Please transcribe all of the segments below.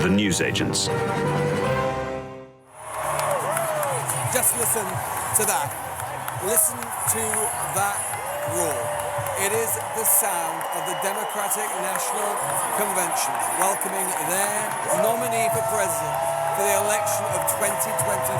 The newsagents. Just listen to that. Listen to that roar. It is the sound of the Democratic National Convention welcoming their nominee for president for the election of 2024,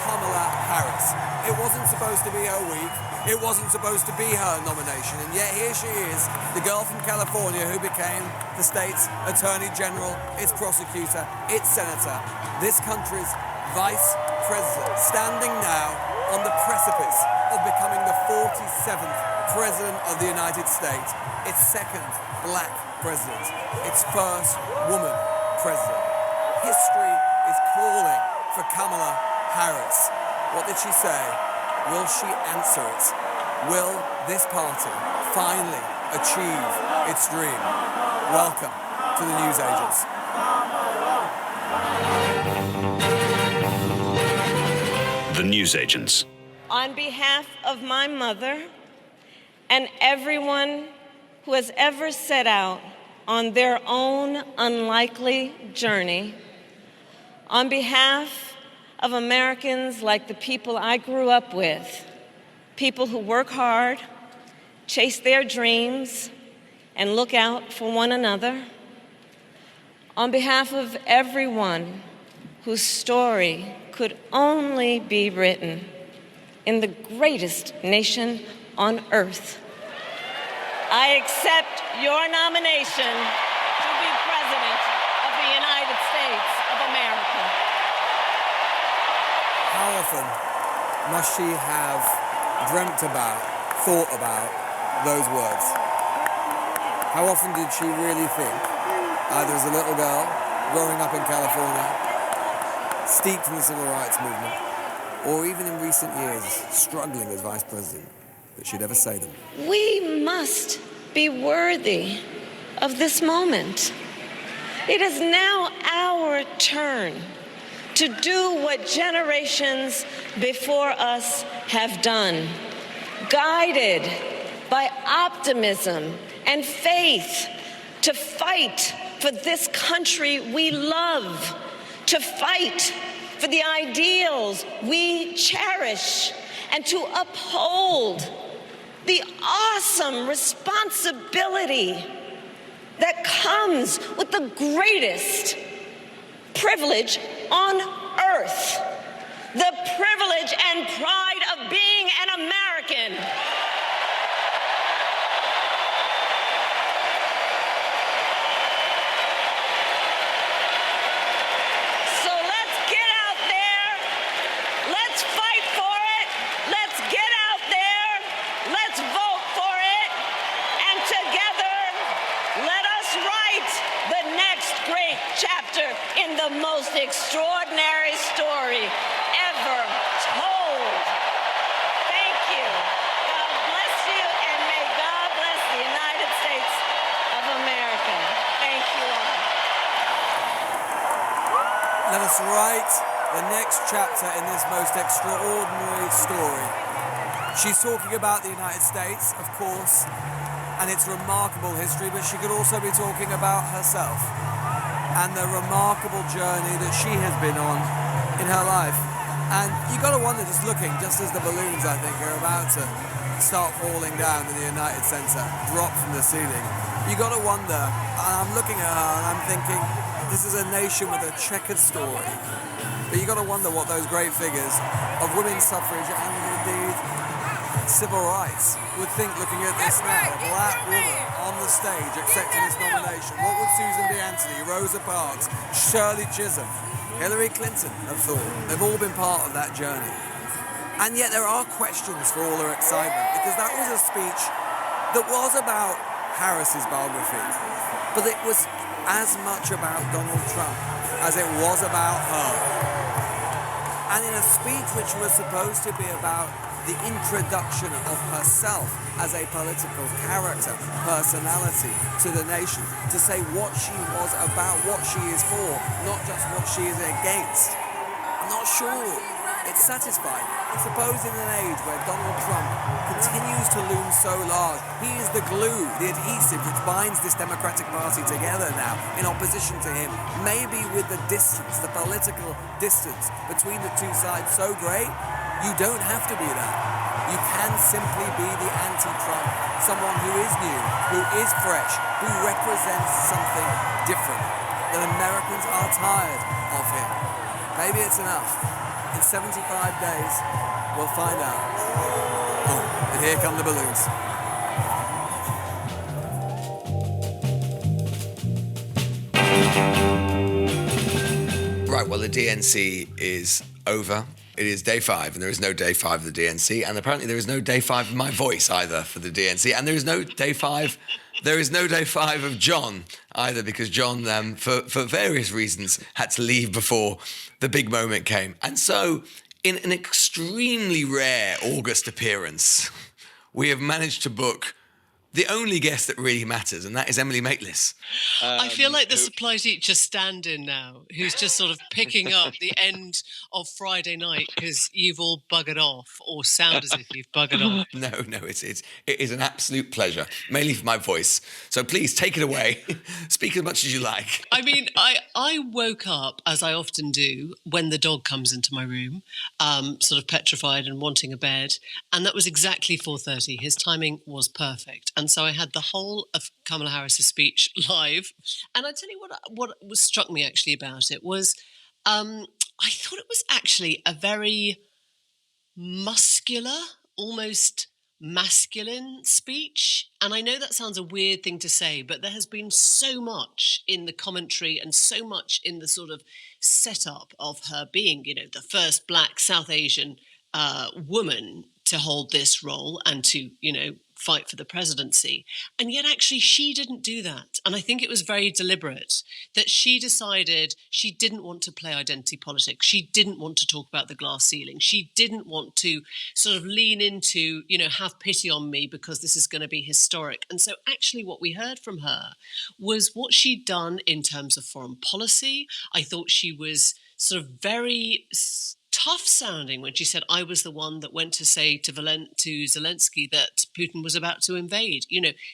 Kamala Harris. It wasn't supposed to be her week. It wasn't supposed to be her nomination, and yet here she is, the girl from California who became the state's attorney general, its prosecutor, its senator, this country's vice president, standing now on the precipice of becoming the 47th president of the United States, its second black president, its first woman president. History is calling for Kamala Harris. What did she say? Will she answer it? Will this party finally achieve its dream? Welcome to the newsagents. The newsagents. On behalf of my mother and everyone who has ever set out on their own unlikely journey, on behalf of Americans like the people I grew up with, people who work hard, chase their dreams, and look out for one another, on behalf of everyone whose story could only be written in the greatest nation on earth, I accept your nomination to be President of the United States of America. How often must she have dreamt about, thought about those words? How often did she really think, either as a little girl growing up in California, steeped in the civil rights movement, or even in recent years struggling as vice president, that she'd ever say them? We must be worthy of this moment. It is now our turn to do what generations before us have done, guided by optimism and faith, to fight for this country we love, to fight for the ideals we cherish, and to uphold the awesome responsibility that comes with the greatest privilege on earth, the privilege and pride of being an American. So let's get out there, let's fight for it, let's get out there, let's vote for it, and together let us write the next great chapter in the most extraordinary story ever told. Thank you. God bless you, and may God bless the United States of America. Thank you all. Let us write the next chapter in this most extraordinary story. She's talking about the United States, of course, and its remarkable history, but she could also be talking about herself and the remarkable journey that she has been on in her life. And you got to wonder, just looking, just as the balloons, I think, are about to start falling down in the United Center, drop from the ceiling, you got to wonder, and I'm looking at her and I'm thinking, this is a nation with a checkered story. But you got to wonder what those great figures of women's suffrage and indeed civil rights would think looking at this now. A black woman on the stage accepting this nomination. What would Susan B. Anthony, Rosa Parks, Shirley Chisholm, Hillary Clinton have thought? They've all been part of that journey. And yet there are questions for all her excitement, because that was a speech that was about Harris's biography, but it was as much about Donald Trump as it was about her. And in a speech which was supposed to be about the introduction of herself as a political character, personality to the nation, to say what she was about, what she is for, not just what she is against. I'm not sure It's satisfying. I suppose in an age where Donald Trump continues to loom so large, he is the glue, the adhesive which binds this Democratic Party together now in opposition to him. Maybe with the distance, the political distance between the two sides so great, you don't have to be that. You can simply be the anti-Trump, someone who is new, who is fresh, who represents something different, that Americans are tired of him. Maybe it's enough. In 75 days, we'll find out. Oh, and here come the balloons. Right, well, the DNC is over. It is day 5, and there is no day 5 of the DNC, and apparently there is no day 5 of my voice either for the DNC, and there is no day 5. There is no day 5 of John either, because John, for various reasons, had to leave before the big moment came. And so, in an extremely rare August appearance, we have managed to book the only guest that really matters, and that is Emily Maitlis. I feel like the supply teacher stand-in now, who's just sort of picking up the end of Friday night because you've all buggered off, or sound as if you've buggered off. No, it is an absolute pleasure, mainly for my voice. So please take it away. Speak as much as you like. I mean, I woke up, as I often do, when the dog comes into my room, sort of petrified and wanting a bed, and that was exactly 4:30. His timing was perfect. And so I had the whole of Kamala Harris's speech live. And I tell you what was struck me actually about it was I thought it was actually a very muscular, almost masculine speech. And I know that sounds a weird thing to say, but there has been so much in the commentary and so much in the sort of setup of her being, the first Black South Asian woman to hold this role and to, fight for the presidency. And yet actually she didn't do that. And I think it was very deliberate that she decided she didn't want to play identity politics. She didn't want to talk about the glass ceiling. She didn't want to sort of lean into, have pity on me because this is going to be historic. And so actually what we heard from her was what she'd done in terms of foreign policy. I thought she was sort of very tough sounding when she said, I was the one that went to say to Zelensky that Putin was about to invade.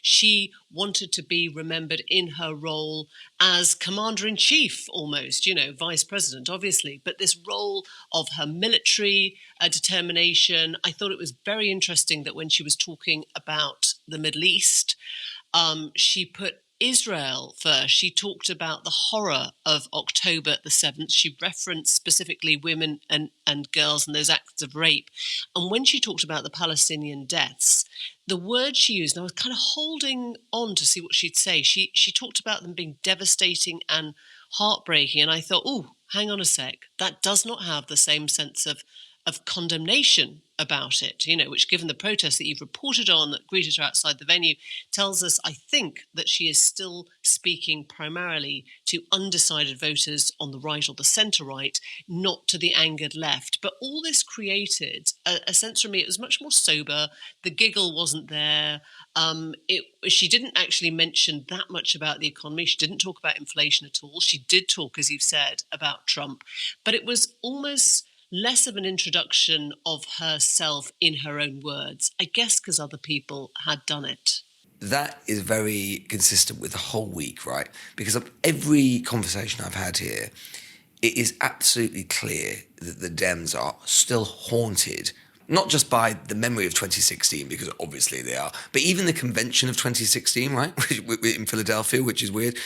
She wanted to be remembered in her role as commander-in-chief almost, vice president, obviously. But this role of her military determination, I thought it was very interesting that when she was talking about the Middle East, she put Israel first. She talked about the horror of October the 7th. She referenced specifically women and girls and those acts of rape. And when she talked about the Palestinian deaths, the word she used, and I was kind of holding on to see what she'd say, she talked about them being devastating and heartbreaking. And I thought, hang on a sec, that does not have the same sense of condemnation about it, which given the protests that you've reported on that greeted her outside the venue tells us, I think, that she is still speaking primarily to undecided voters on the right or the centre-right, not to the angered left. But all this created a sense for me, it was much more sober. The giggle wasn't there. She didn't actually mention that much about the economy. She didn't talk about inflation at all. She did talk, as you've said, about Trump. But it was almost less of an introduction of herself in her own words, I guess because other people had done it. That is very consistent with the whole week, right? Because of every conversation I've had here, it is absolutely clear that the Dems are still haunted, not just by the memory of 2016, because obviously they are, but even the convention of 2016, right, in Philadelphia, which is weird,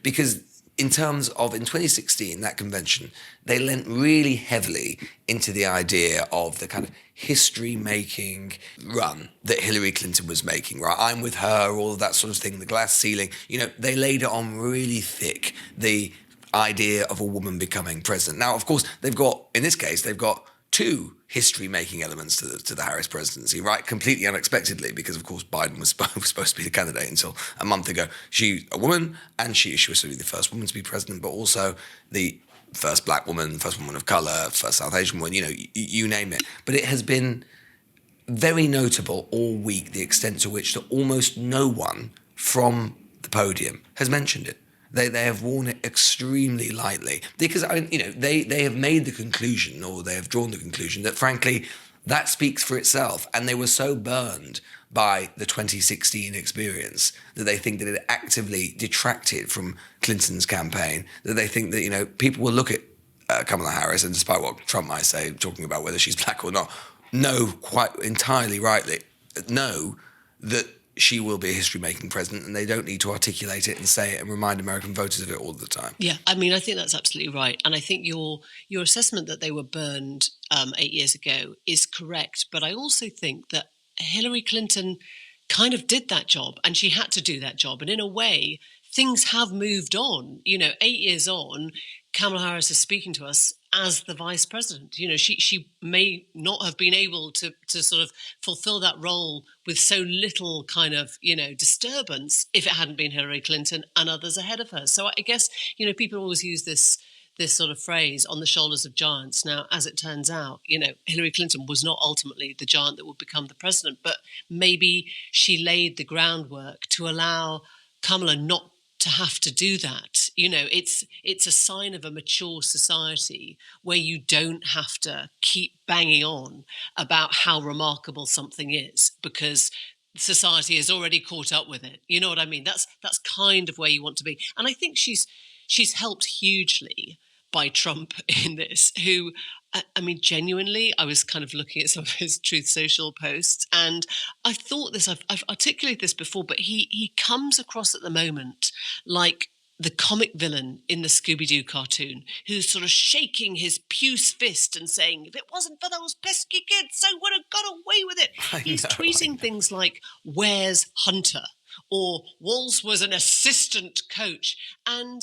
because in terms of, in 2016, that convention, they lent really heavily into the idea of the kind of history-making run that Hillary Clinton was making, right? I'm with her, all of that sort of thing, the glass ceiling. They laid it on really thick, the idea of a woman becoming president. Now, of course, they've got two history-making elements to the Harris presidency, right? Completely unexpectedly, because, of course, Biden was supposed to be the candidate until a month ago. She's a woman, and she was to be the first woman to be president, but also the first Black woman, first woman of colour, first South Asian woman, you name it. But it has been very notable all week, the extent to which that almost no one from the podium has mentioned it. They have worn it extremely lightly because they have made the conclusion, or they have drawn the conclusion, that frankly that speaks for itself, and they were so burned by the 2016 experience that they think that it actively detracted from Clinton's campaign, that they think that people will look at Kamala Harris, and despite what Trump might say, talking about whether she's black or not, know quite entirely rightly, know that she will be a history-making president, and they don't need to articulate it and say it and remind American voters of it all the time. Yeah, I mean, I think that's absolutely right. And I think your assessment that they were burned 8 years ago is correct. But I also think that Hillary Clinton kind of did that job, and she had to do that job. And in a way, things have moved on. 8 years on, Kamala Harris is speaking to us as the vice president. She may not have been able to sort of fulfill that role with so little kind of, disturbance if it hadn't been Hillary Clinton and others ahead of her. So I guess, people always use this sort of phrase, on the shoulders of giants. Now, as it turns out, Hillary Clinton was not ultimately the giant that would become the president, but maybe she laid the groundwork to allow Kamala not to have to do that. It's a sign of a mature society where you don't have to keep banging on about how remarkable something is because society has already caught up with it. You know what I mean? That's kind of where you want to be. And I think she's helped hugely by Trump in this, who, I mean, genuinely, I was kind of looking at some of his Truth Social posts, and I've thought this, I've articulated this before, but he comes across at the moment like the comic villain in the Scooby-Doo cartoon, who's sort of shaking his puce fist and saying, if it wasn't for those pesky kids, I would have got away with it. He's tweeting things like, where's Hunter? Or Walls was an assistant coach. And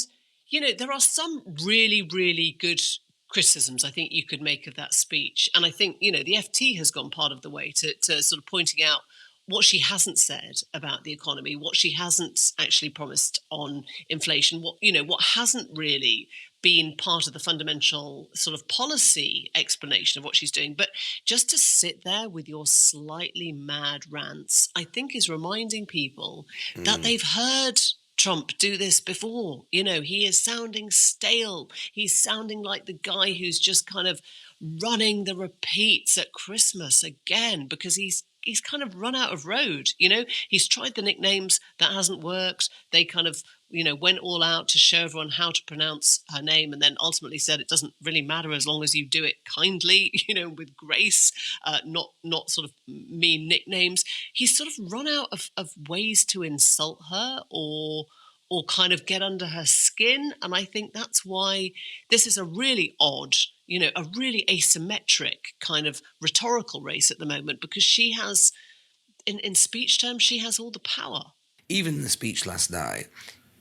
there are some really, really good criticisms I think you could make of that speech. And I think, the FT has gone part of the way to sort of pointing out what she hasn't said about the economy, what she hasn't actually promised on inflation, what hasn't really been part of the fundamental sort of policy explanation of what she's doing. But just to sit there with your slightly mad rants, I think is reminding people that they've heard Trump do this before. He is sounding stale. He's sounding like the guy who's just kind of running the repeats at Christmas again because he's kind of run out of road. He's tried the nicknames, that hasn't worked. They kind of, went all out to show everyone how to pronounce her name, and then ultimately said it doesn't really matter as long as you do it kindly, with grace, not sort of mean nicknames. He's sort of run out of ways to insult her or kind of get under her skin. And I think that's why this is a really odd, a really asymmetric kind of rhetorical race at the moment, because she has, in speech terms, she has all the power. Even in the speech last night,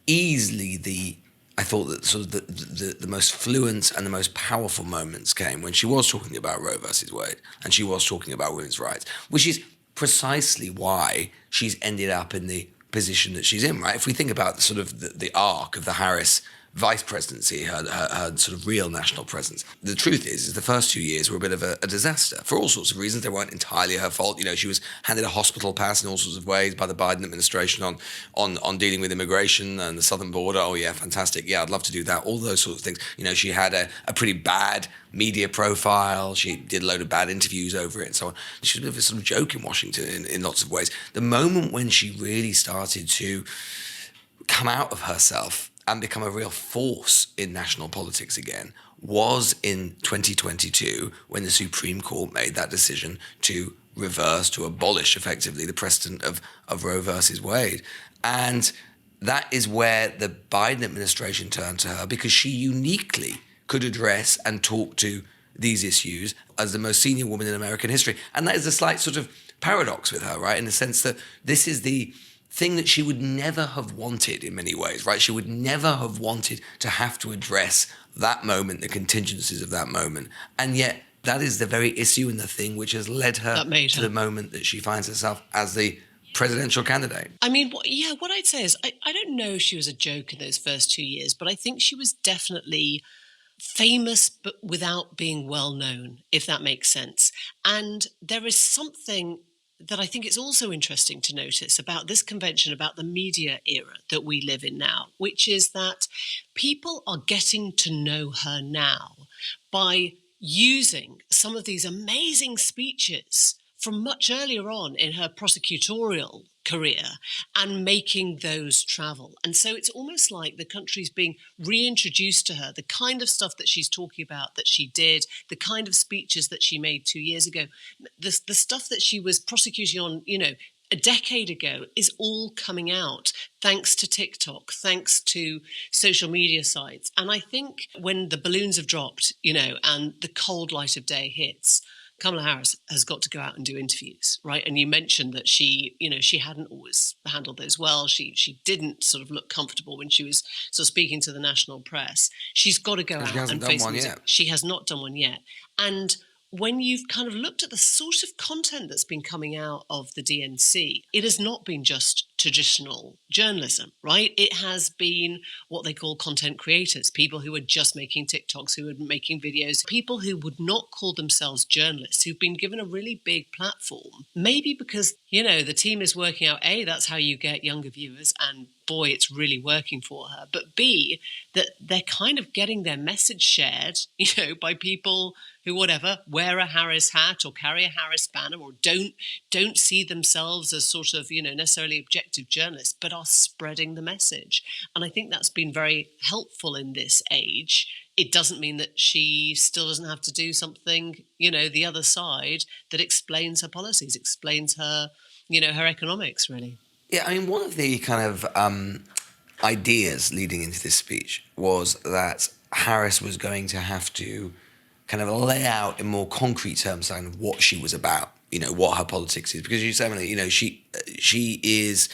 easily I thought that sort of the most fluent and the most powerful moments came when she was talking about Roe versus Wade and she was talking about women's rights, which is precisely why she's ended up in the position that she's in, right? If we think about the sort of the arc of the Harris vice presidency, her sort of real national presence. The truth is the first 2 years were a bit of a disaster for all sorts of reasons. They weren't entirely her fault. She was handed a hospital pass in all sorts of ways by the Biden administration on dealing with immigration and the southern border. Oh yeah, fantastic. Yeah, I'd love to do that. All those sorts of things. She had a pretty bad media profile. She did a load of bad interviews over it and so on. She was a bit of a sort of joke in Washington in lots of ways. The moment when she really started to come out of herself and become a real force in national politics again was in 2022 when the Supreme Court made that decision to abolish effectively the precedent of Roe versus Wade. And that is where the Biden administration turned to her because she uniquely could address and talk to these issues as the most senior woman in American history. And that is a slight sort of paradox with her, right? In the sense that this is the thing that she would never have wanted in many ways, right? She would never have wanted to have to address that moment, the contingencies of that moment. And yet that is the very issue and the thing which has led her to the moment that she finds herself as the presidential candidate. I mean, what I'd say is I don't know if she was a joke in those first 2 years, but I think she was definitely famous but without being well known, if that makes sense. And there is something that I think it's also interesting to notice about this convention, about the media era that we live in now, which is that people are getting to know her now by using some of these amazing speeches from much earlier on in her prosecutorial career and making those travel. And so it's almost like the country's being reintroduced to her, the kind of stuff that she's talking about that she did, the kind of speeches that she made 2 years ago, the stuff that she was prosecuting on, a decade ago is all coming out thanks to TikTok, thanks to social media sites. And I think when the balloons have dropped, and the cold light of day hits, Kamala Harris has got to go out and do interviews, right? And you mentioned that she hadn't always handled those well. She didn't sort of look comfortable when she was sort of speaking to the national press. She's got to go out and face it. She has not done one yet. And when you've kind of looked at the sort of content that's been coming out of the DNC, it has not been just traditional journalism, right? It has been what they call content creators, people who are just making TikToks, who are making videos, people who would not call themselves journalists, who've been given a really big platform, maybe because, the team is working out, A, that's how you get younger viewers, and boy, it's really working for her, but B, that they're kind of getting their message shared, by people who, whatever, wear a Harris hat or carry a Harris banner or don't see themselves as sort of, necessarily objective journalists, but are spreading the message. And I think that's been very helpful in this age. It doesn't mean that she still doesn't have to do something, the other side that explains her policies, explains her, her economics, really. Yeah, I mean, one of the kind of ideas leading into this speech was that Harris was going to have to kind of lay out in more concrete terms kind of what she was about, what her politics is. Because you say, Emily, she is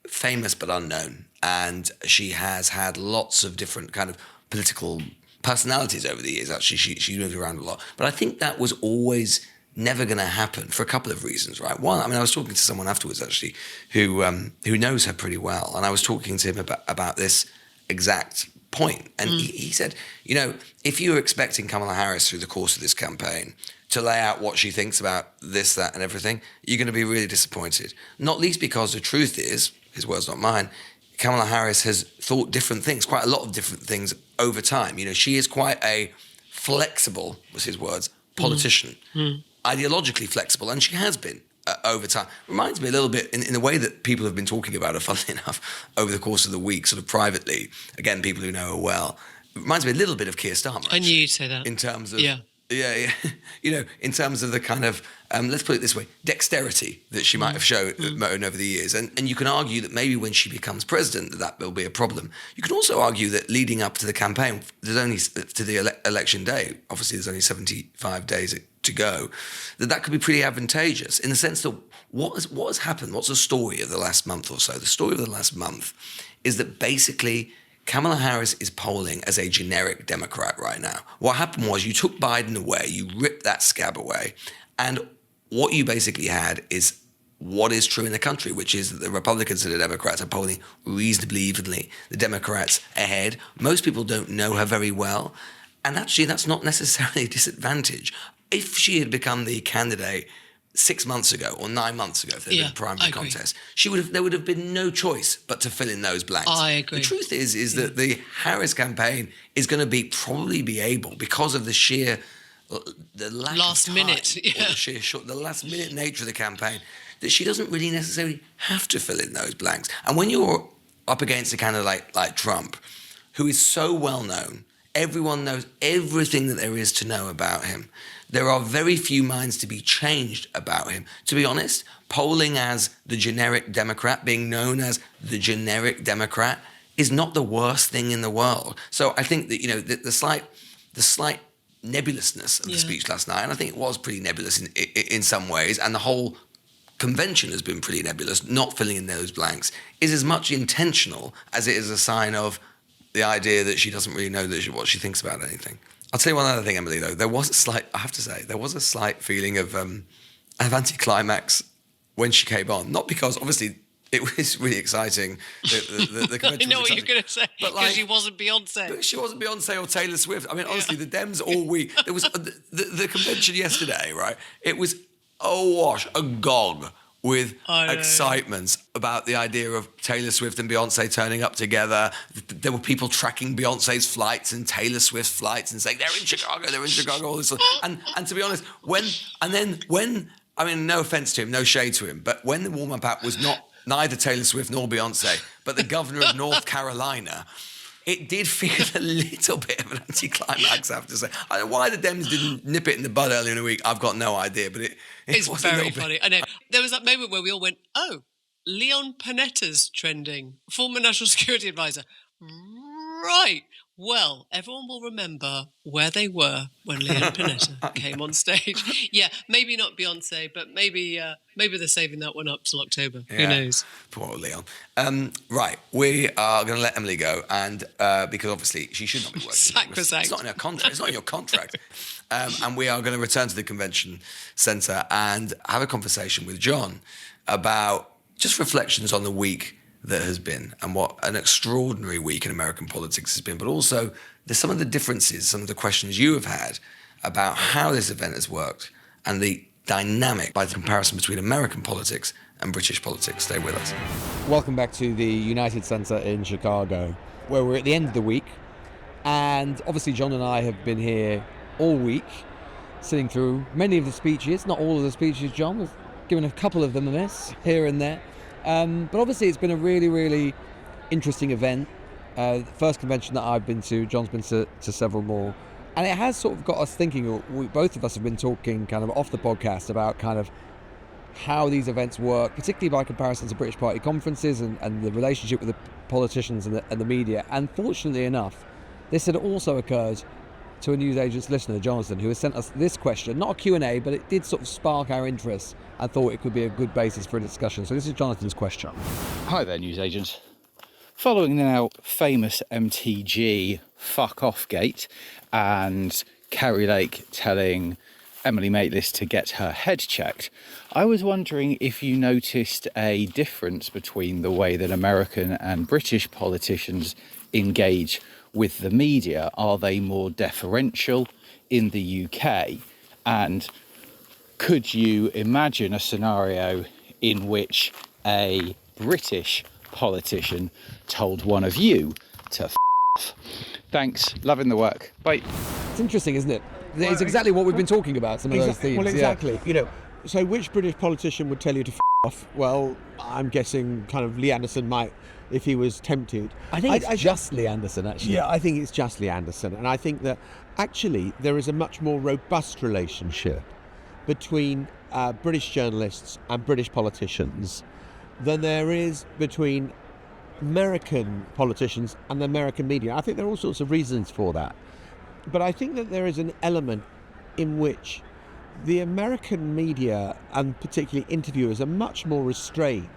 famous but unknown, and she has had lots of different kind of political personalities over the years. Actually, she's moved around a lot. But I think that was always never going to happen for a couple of reasons, right? One, I was talking to someone afterwards, actually, who knows her pretty well, and I was talking to him about this exact point. And he said, if you were expecting Kamala Harris through the course of this campaign to lay out what she thinks about this, that, and everything, you're going to be really disappointed. Not least because the truth is, his words, not mine, Kamala Harris has thought different things, quite a lot of different things over time. She is quite a flexible, was his words, politician. Ideologically flexible, and she has been over time. Reminds me a little bit, in the way that people have been talking about her, funnily enough, over the course of the week, sort of privately, again, people who know her well. It reminds me a little bit of Keir Starmer. I knew you'd say that. In terms of... Yeah. In terms of the kind of, let's put it this way, dexterity that she might have shown over the years. And you can argue that maybe when she becomes president, that will be a problem. You can also argue that leading up to the campaign, there's only to the election day, obviously there's only 75 days to go, that could be pretty advantageous in the sense that what has happened, what's the story of the last month or so? The story of the last month is that basically Kamala Harris is polling as a generic Democrat right now. What happened was you took Biden away, you ripped that scab away, and what you basically had is what is true in the country, which is that the Republicans and the Democrats are polling reasonably evenly. The Democrats ahead. Most people don't know her very well, and actually that's not necessarily a disadvantage. If she had become the candidate 6 months ago or 9 months ago, if there had been a primary contest, there would have been no choice but to fill in those blanks. I agree. The truth is that the Harris campaign is going to probably be able, because of the sheer the last minute nature of the campaign, that she doesn't really necessarily have to fill in those blanks. And when you're up against a candidate like Trump, who is so well known, everyone knows everything that there is to know about him. There are very few minds to be changed about him. To be honest, polling as the generic Democrat, being known as the generic Democrat, is not the worst thing in the world. So I think that the slight nebulousness of the speech last night, and I think it was pretty nebulous in some ways, and the whole convention has been pretty nebulous, not filling in those blanks, is as much intentional as it is a sign of the idea that she doesn't really know what she thinks about anything. I'll tell you one other thing, Emily, though. There was a slight feeling of anticlimax when she came on. Not because, obviously, it was really exciting. The convention I know what you're going to say, because she wasn't Beyonce. But she wasn't Beyonce or Taylor Swift. I mean, honestly, the Dems all week. There was the convention yesterday, right? It was awash, agog with I know. excitement about the idea of Taylor Swift and Beyonce turning up together. There were people tracking Beyonce's flights and Taylor Swift's flights and saying, they're in Chicago, all this stuff. And to be honest, when, I mean, no offense to him, no shade to him, but when the warm-up act was neither Taylor Swift nor Beyonce, but the governor of North Carolina, it did feel a little bit of an anticlimax, I have to say. I don't know why the Dems didn't nip it in the bud earlier in the week. I've got no idea, but It's was a very little funny. bit. I know. There was that moment where we all went, oh, Leon Panetta's trending, former National Security Advisor. Right. Well, everyone will remember where they were when Leon Panetta came on stage. Yeah, maybe not Beyonce, but maybe they're saving that one up till October. Yeah. Who knows? Poor old Leon. Right, we are going to let Emily go, and because obviously she should not be working. Sacrosanct. It's not in her contract. It's not in your contract. And we are going to return to the convention centre and have a conversation with John about just reflections on the week that has been and what an extraordinary week in American politics has been, but also there's some of the differences, some of the questions you have had about how this event has worked and the dynamic by the comparison between American politics and British politics. Stay with us. Welcome back to the United Centre in Chicago, where we're at the end of the week. And obviously John and I have been here all week, sitting through many of the speeches, not all of the speeches, John. We've given a couple of them a miss here and there. But obviously it's been a really, really interesting event. The first convention that I've been to, John's been to several more. And it has sort of got us thinking, both of us have been talking kind of off the podcast about kind of how these events work, particularly by comparison to British party conferences and the relationship with the politicians and the media. And fortunately enough, this had also occurred to a newsagent's listener, Jonathan, who has sent us this question, not a Q&A, but it did sort of spark our interest and thought it could be a good basis for a discussion. So this is Jonathan's question. Hi there, newsagent. Following the now famous MTG fuck off gate and Kerry Lake telling Emily Maitlis to get her head checked, I was wondering if you noticed a difference between the way that American and British politicians engage with the media. Are they more deferential in the UK? And could you imagine a scenario in which a British politician told one of you to f off? Thanks, loving the work. Bye. It's interesting, isn't it? It's exactly what we've been talking about, some of those themes. Well, exactly. Yeah. You know, so which British politician would tell you to f off? Well, I'm guessing kind of Lee Anderson might, if he was tempted. I think it's just Lee Anderson, actually. Yeah, I think it's just Lee Anderson. And I think that actually there is a much more robust relationship between British journalists and British politicians than there is between American politicians and the American media. I think there are all sorts of reasons for that. But I think that there is an element in which the American media and particularly interviewers are much more restrained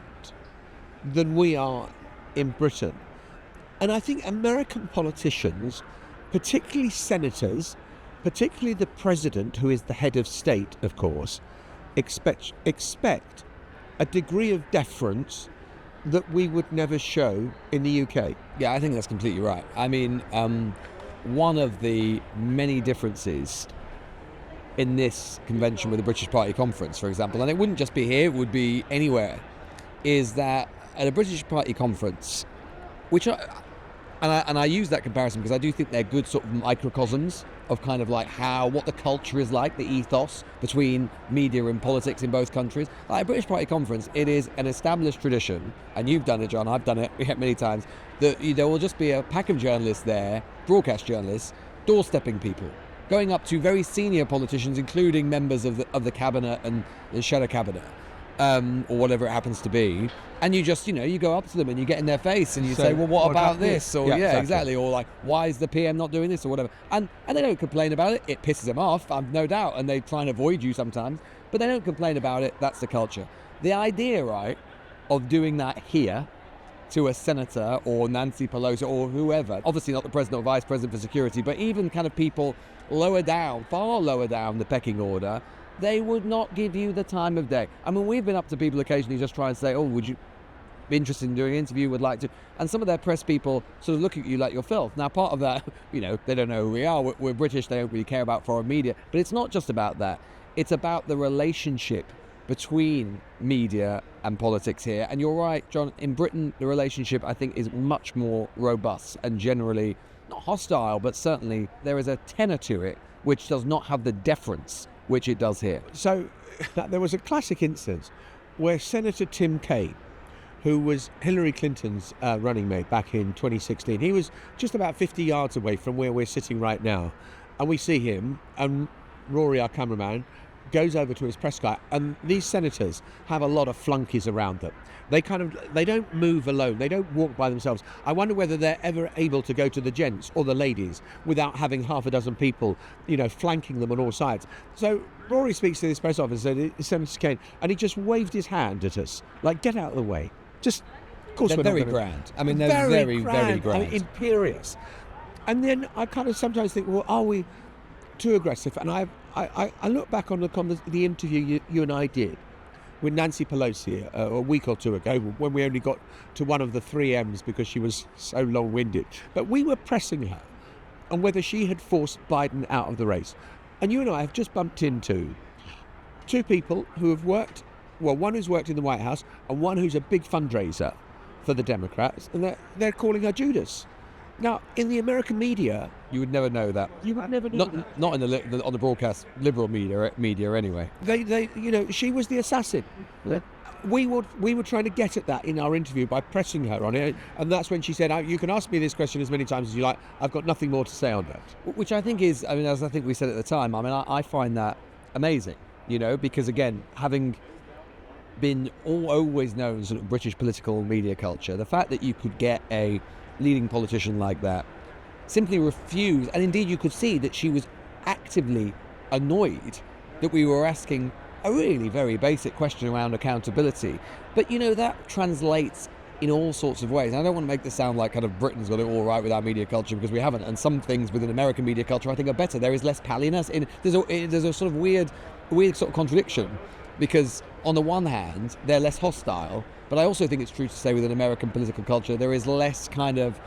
than we are in Britain. And I think American politicians, particularly senators, particularly the president, who is the head of state, of course, expect a degree of deference that we would never show in the UK. Yeah, I think that's completely right. I mean, one of the many differences in this convention with the British Party Conference, for example, and it wouldn't just be here, it would be anywhere, is that at a British Party Conference, which I use that comparison because I do think they're good sort of microcosms of kind of like what the culture is like, the ethos between media and politics in both countries. Like a British Party Conference, it is an established tradition, and you've done it, John, I've done it many times, that there will just be a pack of journalists there, broadcast journalists, doorstepping people, going up to very senior politicians, including members of the cabinet and the shadow cabinet, or whatever it happens to be, and you just, you go up to them and you get in their face and you say, well, what about this? Or yeah, exactly. Or like, why is the PM not doing this or whatever? And they don't complain about it. It pisses them off, I've no doubt, and they try and avoid you sometimes, but they don't complain about it. That's the culture. The idea, right, of doing that here to a senator or Nancy Pelosi or whoever, obviously not the president or vice president for security, but even kind of people lower down, far lower down the pecking order, they would not give you the time of day. I mean, we've been up to people occasionally just try and say, oh, would you be interested in doing an interview, would like to, and some of their press people sort of look at you like you're filth. Now, part of that, they don't know who we are, we're British, they don't really care about foreign media, but it's not just about that. It's about the relationship between media and politics here. And you're right, John, in Britain, the relationship, I think, is much more robust and generally not hostile, but certainly there is a tenor to it which does not have the deference which it does here. So there was a classic instance where Senator Tim Kaine, who was Hillary Clinton's running mate back in 2016, he was just about 50 yards away from where we're sitting right now. And we see him, and Rory, our cameraman, goes over to his press guy, and these senators have a lot of flunkies around them. They don't move alone. They don't walk by themselves. I wonder whether they're ever able to go to the gents or the ladies without having half a dozen people, flanking them on all sides. So Rory speaks to this press officer, Senator Kaine, and he just waved his hand at us, like, get out of the way. Just, of course, they're very grand. I mean, they're very, very grand. I mean, imperious. And then I kind of sometimes think, well, are we too aggressive? And I look back on the interview you and I did with Nancy Pelosi a week or two ago, when we only got to one of the 3 M's because she was so long-winded. But we were pressing her on whether she had forced Biden out of the race. And you and I have just bumped into 2 people who have worked, well, one who's worked in the White House and one who's a big fundraiser for the Democrats, and they're calling her Judas. Now, in the American media, you would never know that. You would never know that. Not in on the broadcast liberal media anyway. They she was the assassin. We were trying to get at that in our interview by pressing her on it, and that's when she said, "You can ask me this question as many times as you like. I've got nothing more to say on that." Which I think is, as I think we said at the time, I find that amazing, because again, having been always known as sort of British political media culture, the fact that you could get a leading politician like that simply refuse, and indeed you could see that she was actively annoyed that we were asking a really very basic question around accountability. But that translates in all sorts of ways. And I don't want to make this sound like kind of Britain's got it all right with our media culture, because we haven't, and some things within American media culture I think are better. There is less palliness. There's a sort of weird sort of contradiction, because on the one hand they're less hostile, but I also think it's true to say within American political culture there is less kind of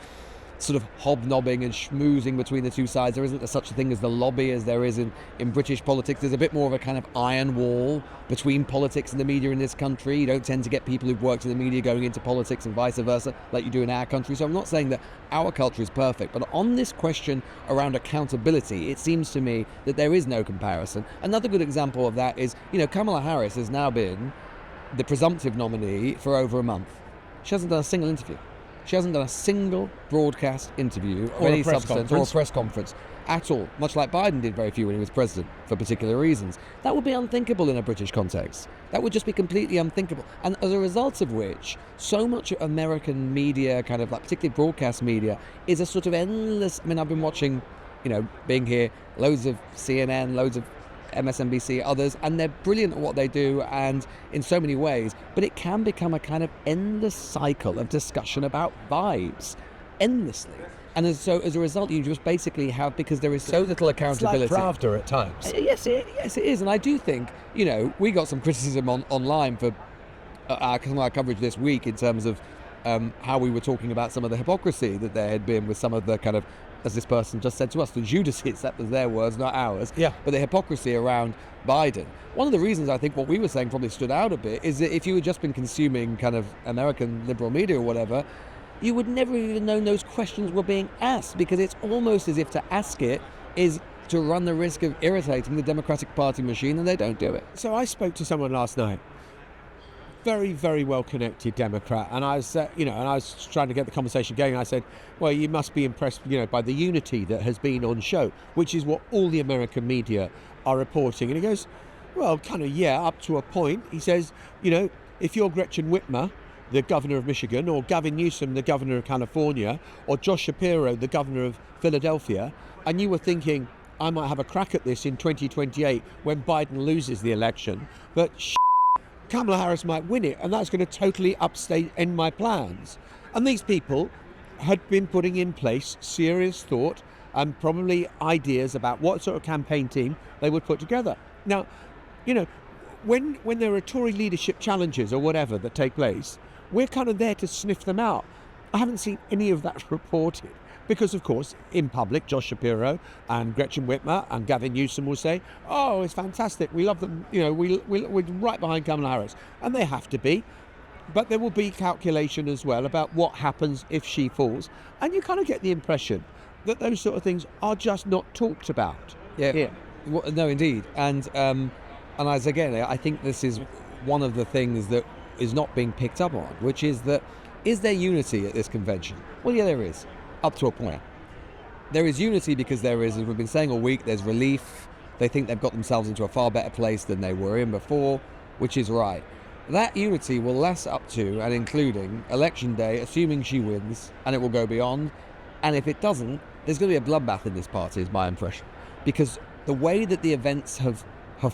sort of hobnobbing and schmoozing between the two sides. There isn't such a thing as the lobby as there is in British politics. There's a bit more of a kind of iron wall between politics and the media in this country. You don't tend to get people who've worked in the media going into politics and vice versa like you do in our country. So I'm not saying that our culture is perfect, but on this question around accountability, it seems to me that there is no comparison. Another good example of that is, Kamala Harris has now been the presumptive nominee for over a month. She hasn't done a single interview. She hasn't done a single broadcast interview of any substance or a press conference at all, much like Biden did very few when he was president for particular reasons. That would be unthinkable in a British context. That would just be completely unthinkable. And as a result of which, so much of American media, kind of like particularly broadcast media, is a sort of endless... I've been watching, being here, loads of CNN, loads of MSNBC, others, and they're brilliant at what they do and in so many ways, but it can become a kind of endless cycle of discussion about vibes, endlessly. And as a result, you just basically have, because there is so little accountability. It's like Pravda at times. Yes, it is. And I do think, we got some criticism online for our coverage this week in terms of how we were talking about some of the hypocrisy that there had been with some of the kind of, as this person just said to us, the Judases, that was their words, not ours, yeah. But the hypocrisy around Biden. One of the reasons I think what we were saying probably stood out a bit is that if you had just been consuming kind of American liberal media or whatever, you would never even know those questions were being asked, because it's almost as if to ask it is to run the risk of irritating the Democratic Party machine, and they don't do it. So I spoke to someone last night, very, very well-connected Democrat, and I was, and I was trying to get the conversation going. I said, well, you must be impressed, by the unity that has been on show, which is what all the American media are reporting. And he goes, well, kind of, yeah, up to a point. He says, if you're Gretchen Whitmer, the governor of Michigan, or Gavin Newsom, the governor of California, or Josh Shapiro, the governor of Philadelphia, and you were thinking, I might have a crack at this in 2028 when Biden loses the election, but Kamala Harris might win it, and that's going to totally end my plans. And these people had been putting in place serious thought and probably ideas about what sort of campaign team they would put together. Now, when there are Tory leadership challenges or whatever that take place, we're kind of there to sniff them out. I haven't seen any of that reported. Because, of course, in public, Josh Shapiro and Gretchen Whitmer and Gavin Newsom will say, oh, it's fantastic, we love them, we're right behind Kamala Harris. And they have to be. But there will be calculation as well about what happens if she falls. And you kind of get the impression that those sort of things are just not talked about. Yeah. Well, no, indeed. And as again, I think this is one of the things that is not being picked up on, which is that, is there unity at this convention? Well, yeah, there is, up to a point. There is unity because there is, as we've been saying all week, there's relief. They think they've got themselves into a far better place than they were in before, which is right. That unity will last up to and including Election Day, assuming she wins, and it will go beyond. And if it doesn't, there's going to be a bloodbath in this party, is my impression. Because the way that the events have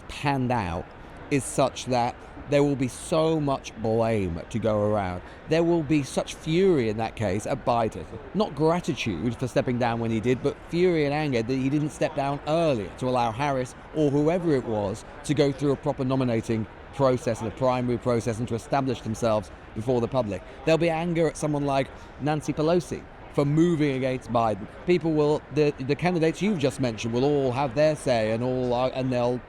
panned out is such that there will be so much blame to go around. There will be such fury in that case at Biden. Not gratitude for stepping down when he did, but fury and anger that he didn't step down earlier to allow Harris or whoever it was to go through a proper nominating process and a primary process and to establish themselves before the public. There'll be anger at someone like Nancy Pelosi for moving against Biden. People will, the candidates you've just mentioned will all have their say and they'll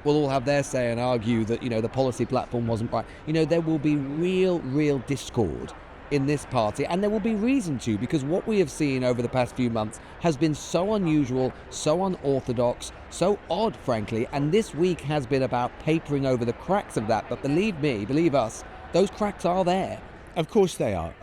all have their say and argue that, the policy platform wasn't right. There will be real discord in this party, and there will be reason to, because what we have seen over the past few months has been so unusual, so unorthodox, so odd, frankly, and this week has been about papering over the cracks of that. But believe me, believe us, those cracks are there. Of course they are.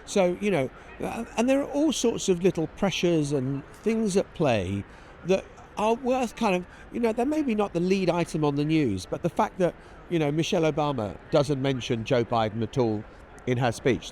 So, and there are all sorts of little pressures and things at play that are worth kind of, they're maybe not the lead item on the news, but the fact that, Michelle Obama doesn't mention Joe Biden at all in her speech,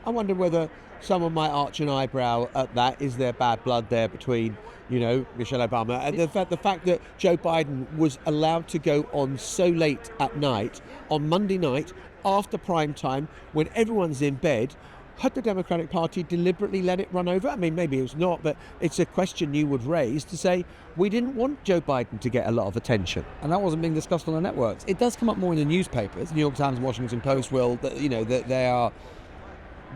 I wonder whether someone might arch an eyebrow at that. Is there bad blood there between, Michelle Obama and the fact that Joe Biden was allowed to go on so late at night on Monday night after prime time when everyone's in bed? Had the Democratic Party deliberately let it run over? I mean, maybe it was not, but it's a question you would raise to say, we didn't want Joe Biden to get a lot of attention. And that wasn't being discussed on the networks. It does come up more in the newspapers. New York Times, Washington Post will, that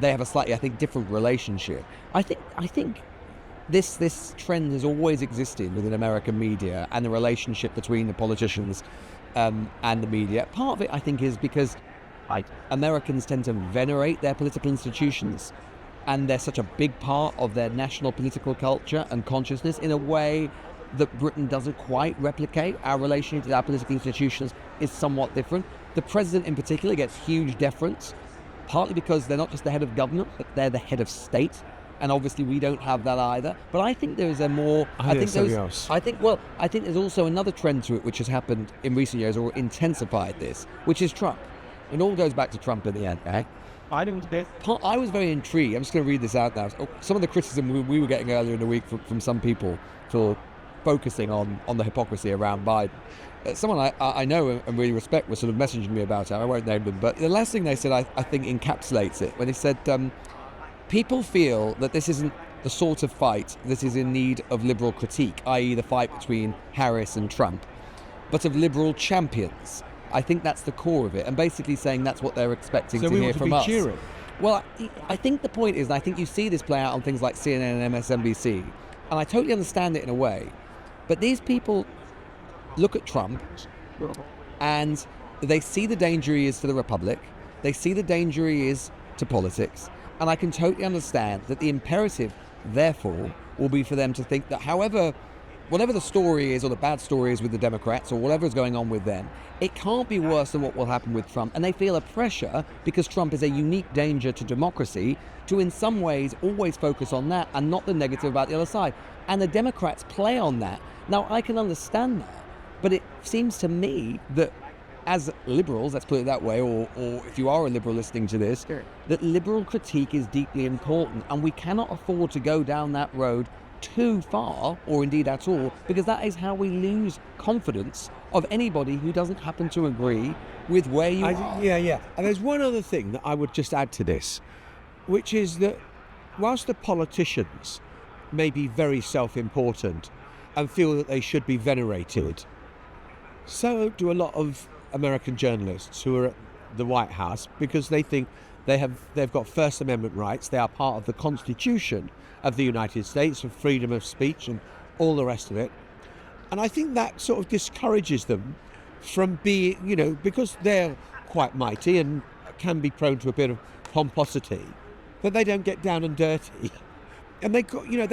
they have a slightly, I think, different relationship. I think this trend has always existed within American media and the relationship between the politicians and the media. Part of it, I think, is because Americans tend to venerate their political institutions, and they're such a big part of their national political culture and consciousness in a way that Britain doesn't quite replicate. Our relationship to our political institutions is somewhat different. The president in particular gets huge deference, partly because they're not just the head of government, but they're the head of state. And obviously we don't have that either. But I think there is a more... I think there's also another trend to it which has happened in recent years or intensified this, which is Trump. It all goes back to Trump in the end, eh? I was very intrigued. I'm just going to read this out now. Some of the criticism we were getting earlier in the week from some people for focusing on the hypocrisy around Biden. Someone I know and really respect was sort of messaging me about it. I won't name them, but the last thing they said I think encapsulates it. When they said, people feel that this isn't the sort of fight that is in need of liberal critique, i.e. the fight between Harris and Trump, but of liberal champions. I think that's the core of it, and basically saying that's what they're expecting to hear from us. So we want to be cheering. Well, I think the point is, and I think you see this play out on things like CNN and MSNBC, and I totally understand it in a way, but these people look at Trump and they see the danger he is to the Republic, they see the danger he is to politics, and I can totally understand that the imperative, therefore, will be for them to think that whatever the story is or the bad story is with the Democrats or whatever is going on with them, it can't be worse than what will happen with Trump. And they feel a pressure, because Trump is a unique danger to democracy, to in some ways always focus on that and not the negative about the other side. And the Democrats play on that. Now, I can understand that, but it seems to me that as liberals, let's put it that way, or if you are a liberal listening to this, that liberal critique is deeply important, and we cannot afford to go down that road too far, or indeed at all, because that is how we lose confidence of anybody who doesn't happen to agree with where you are. Yeah. And there's one other thing that I would just add to this, which is that whilst the politicians may be very self-important and feel that they should be venerated, so do a lot of American journalists who are at the White House, because they think They've got First Amendment rights. They are part of the Constitution of the United States, of freedom of speech and all the rest of it. And I think that sort of discourages them from being, because they're quite mighty and can be prone to a bit of pomposity, that they don't get down and dirty. And they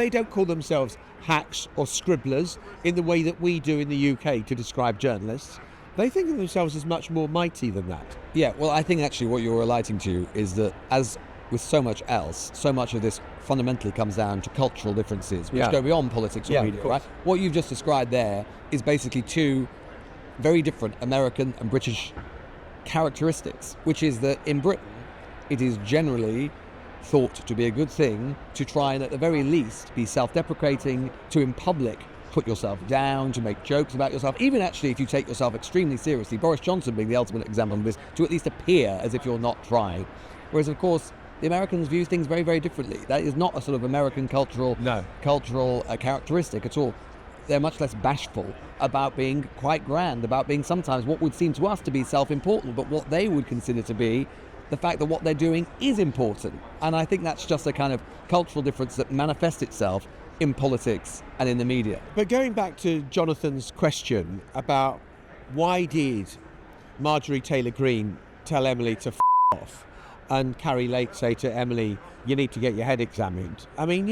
don't call themselves hacks or scribblers in the way that we do in the UK to describe journalists. They think of themselves as much more mighty than that. Yeah, well, I think actually what you're relating to is that, as with so much else, so much of this fundamentally comes down to cultural differences, which go beyond politics or media, right? What you've just described there is basically two very different American and British characteristics, which is that in Britain, it is generally thought to be a good thing to try and at the very least be self-deprecating, to in public put yourself down, to make jokes about yourself, even actually if you take yourself extremely seriously, Boris Johnson being the ultimate example of this, to at least appear as if you're not trying. Whereas of course the Americans view things very, very differently. That is not a sort of American cultural characteristic at all. They're much less bashful about being quite grand, about being sometimes what would seem to us to be self-important, but what they would consider to be the fact that what they're doing is important. And I think that's just a kind of cultural difference that manifests itself in politics and in the media. But going back to Jonathan's question about why did Marjorie Taylor Greene tell Emily to off and Carrie Lake say to Emily, you need to get your head examined? I mean,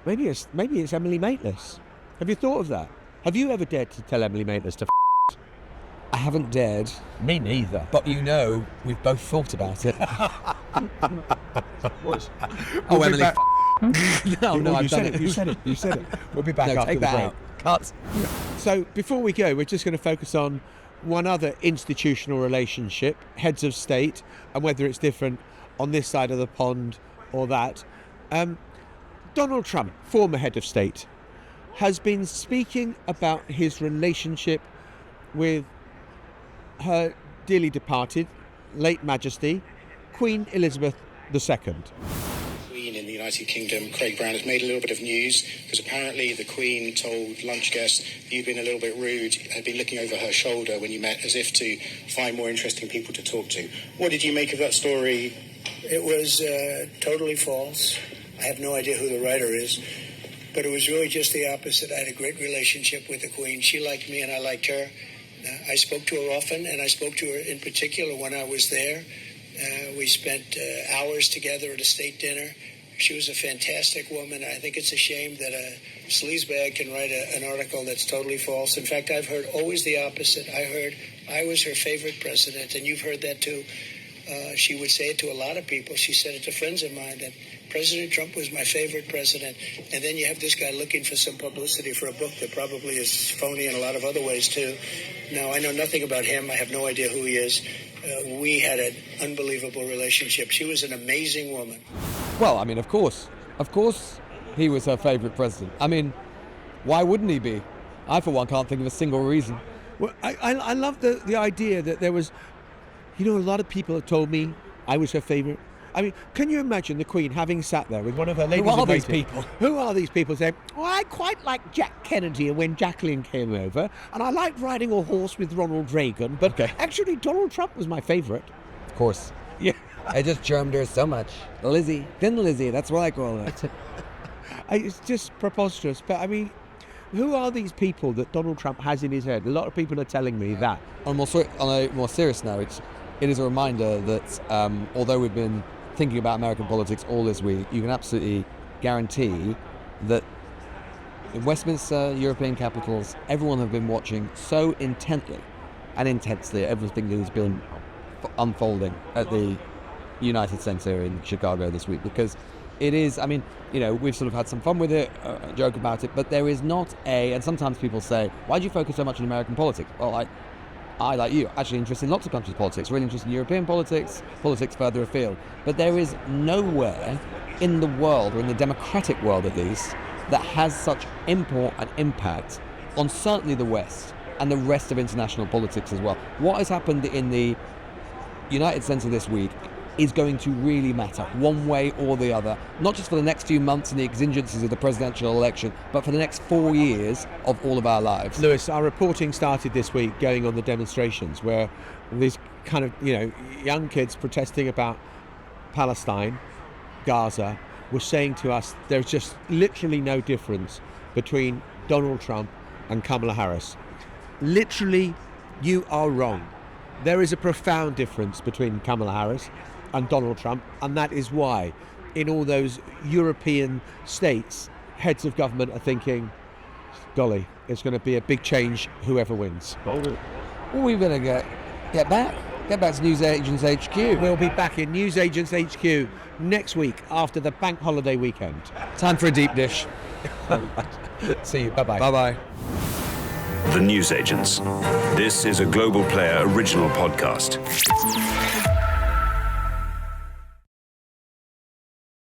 maybe it's Emily Maitlis. Have you thought of that? Have you ever dared to tell Emily Maitlis to I haven't dared. Me neither. But we've both thought about it. Oh, Emily. No, you said it. You said it. We'll be back after the break. Out. Cut. So before we go, we're just going to focus on one other institutional relationship, heads of state, and whether it's different on this side of the pond or that. Donald Trump, former head of state, has been speaking about his relationship with her dearly departed, late Majesty, Queen Elizabeth II. Queen in the United Kingdom, Craig Brown, has made a little bit of news because apparently the Queen told lunch guests you'd been a little bit rude, had been looking over her shoulder when you met as if to find more interesting people to talk to. What did you make of that story? It was totally false. I have no idea who the writer is, but it was really just the opposite. I had a great relationship with the Queen. She liked me and I liked her. I spoke to her often, and I spoke to her in particular when I was there. We spent hours together at a state dinner. She was a fantastic woman. I think it's a shame that a sleazebag can write an article that's totally false. In fact, I've heard always the opposite. I heard I was her favorite president, and you've heard that too. She would say it to a lot of people. She said it to friends of mine that President Trump was my favorite president. And then you have this guy looking for some publicity for a book that probably is phony in a lot of other ways too. Now, I know nothing about him. I have no idea who he is. We had an unbelievable relationship. She was an amazing woman. Well, I mean, of course he was her favourite president. I mean, why wouldn't he be? I, for one, can't think of a single reason. Well, I love the idea that there was, a lot of people have told me I was her favourite. I mean, can you imagine the Queen having sat there with one of her ladies Who are in these waiting? people? Who are these people saying, I quite liked Jack Kennedy when Jacqueline came over, and I liked riding a horse with Ronald Reagan, but actually Donald Trump was my favourite. Of course. Yeah. I just charmed her so much. Lizzie. Thin Lizzie, that's what I call her. It's just preposterous. But I mean, who are these people that Donald Trump has in his head? A lot of people are telling me that. On a more serious note, it is a reminder that although we've been thinking about American politics all this week, you can absolutely guarantee that in Westminster, European capitals, everyone have been watching so intently and intensely everything that has been unfolding at the United Center in Chicago this week, because it is, I mean, we've sort of had some fun with it, joke about it, but there is not and sometimes people say, why do you focus so much on American politics? Well, I, like you, actually interested in lots of countries' politics, really interested in European politics further afield. But there is nowhere in the world, or in the democratic world at least, that has such import and impact on certainly the West and the rest of international politics as well. What has happened in the United Center this week is going to really matter, one way or the other, not just for the next few months and the exigencies of the presidential election, but for the next 4 years of all of our lives. Lewis, our reporting started this week going on the demonstrations where these kind of, young kids protesting about Palestine, Gaza, were saying to us there's just literally no difference between Donald Trump and Kamala Harris. Literally, you are wrong. There is a profound difference between Kamala Harris and Donald Trump, and that is why in all those European states, heads of government are thinking, golly, it's going to be a big change whoever wins. Well, we better get back to News Agents HQ. We'll be back in News Agents HQ next week after the bank holiday weekend. Time for a deep dish. See you. Bye-bye. Bye-bye. The News Agents. This is a Global Player original podcast.